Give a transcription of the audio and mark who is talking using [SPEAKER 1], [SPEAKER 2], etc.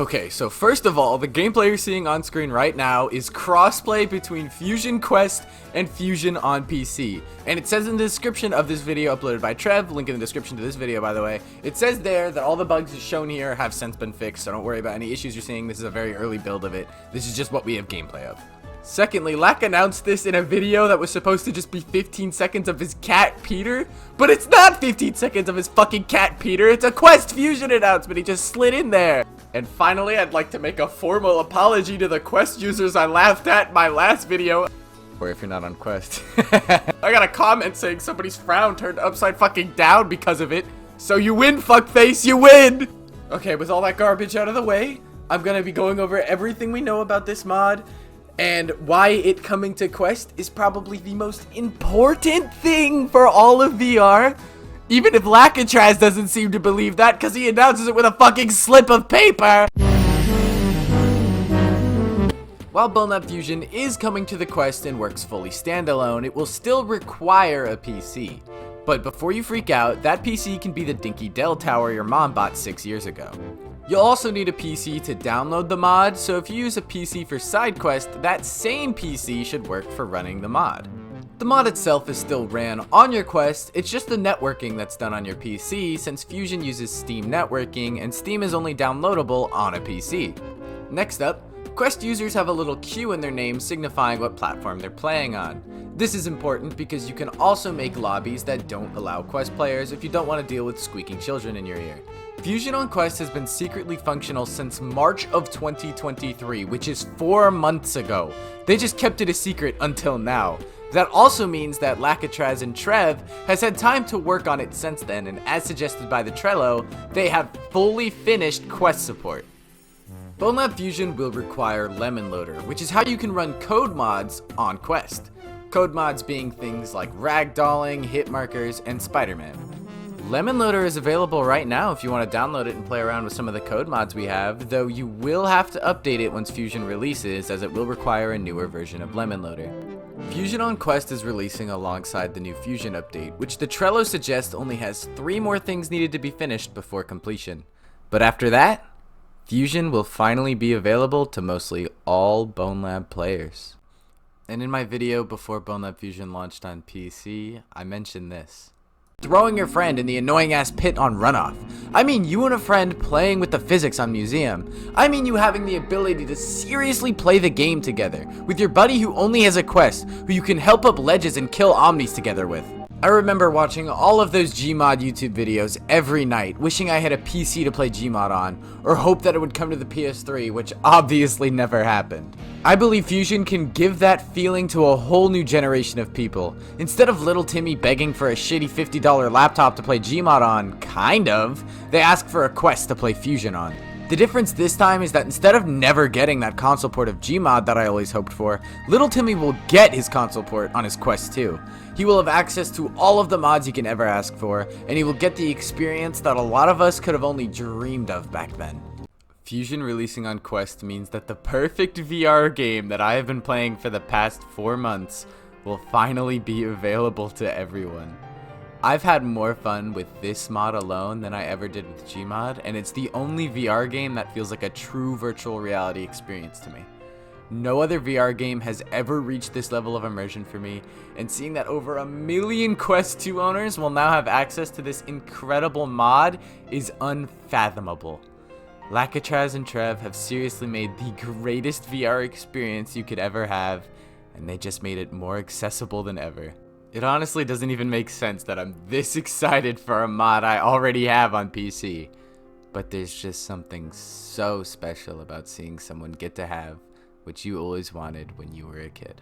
[SPEAKER 1] Okay, so first of all, the gameplay you're seeing on screen right now is crossplay between Fusion Quest and Fusion on PC. And it says in the description of this video uploaded by Trev, link in the description to this video by the way, it says there that all the bugs shown here have since been fixed, so don't worry about any issues you're seeing. This is a very early build of it. This is just what we have gameplay of. Secondly, Lack announced this in a video that was supposed to just be 15 seconds of his cat Peter, but it's not 15 seconds of his fucking cat Peter, it's a Quest Fusion announcement, he just slid in there. And finally, I'd like to make a formal apology to the Quest users I laughed at in my last video. Or if you're not on Quest. I got a comment saying somebody's frown turned upside fucking down because of it. So you win, fuckface, you win! Okay, with all that garbage out of the way, I'm gonna be going over everything we know about this mod, and why it coming to Quest is probably the most important thing for all of VR. Even if Lakatrazz doesn't seem to believe that because he announces it with a fucking slip of paper. While Bonelab Fusion is coming to the Quest and works fully standalone, it will still require a PC. But before you freak out, that PC can be the dinky Dell tower your mom bought 6 years ago. You'll also need a PC to download the mod, so if you use a PC for side quest, that same PC should work for running the mod. The mod itself is still ran on your Quest, it's just the networking that's done on your PC since Fusion uses Steam networking and Steam is only downloadable on a PC. Next up, Quest users have a little Q in their name signifying what platform they're playing on. This is important because you can also make lobbies that don't allow Quest players if you don't want to deal with squeaking children in your ear. Fusion on Quest has been secretly functional since March of 2023, which is 4 months ago. They just kept it a secret until now. That also means that Lakatrazz and Trev has had time to work on it since then, and as suggested by the Trello, they have fully finished Quest support. Bonelab Fusion will require Lemon Loader, which is how you can run code mods on Quest. Code mods being things like ragdolling, hit markers, and Spider-Man. Lemon Loader is available right now if you want to download it and play around with some of the code mods we have, though you will have to update it once Fusion releases as it will require a newer version of Lemon Loader. Fusion on Quest is releasing alongside the new Fusion update, which the Trello suggests only has 3 more things needed to be finished before completion. But after that, Fusion will finally be available to mostly all Bonelab players. And in my video before Bonelab Fusion launched on PC, I mentioned this. Throwing your friend in the annoying ass pit on Runoff. I mean you and a friend playing with the physics on Museum. I mean you having the ability to seriously play the game together with your buddy who only has a quest, who you can help up ledges and kill omnis together with. I remember watching all of those Gmod YouTube videos every night, wishing I had a PC to play Gmod on, or hope that it would come to the PS3, which obviously never happened. I believe Fusion can give that feeling to a whole new generation of people. Instead of little Timmy begging for a shitty $50 laptop to play Gmod on, kind of, they ask for a Quest to play Fusion on. The difference this time is that instead of never getting that console port of Gmod that I always hoped for, little Timmy will get his console port on his Quest 2. He will have access to all of the mods he can ever ask for, and he will get the experience that a lot of us could have only dreamed of back then. Fusion releasing on Quest means that the perfect VR game that I have been playing for the past 4 months will finally be available to everyone. I've had more fun with this mod alone than I ever did with Gmod, and it's the only VR game that feels like a true virtual reality experience to me. No other VR game has ever reached this level of immersion for me, and seeing that over 1 million Quest 2 owners will now have access to this incredible mod is unfathomable. Lakatrazz and Trev have seriously made the greatest VR experience you could ever have, and they just made it more accessible than ever. It honestly doesn't even make sense that I'm this excited for a mod I already have on PC. But there's just something so special about seeing someone get to have what you always wanted when you were a kid.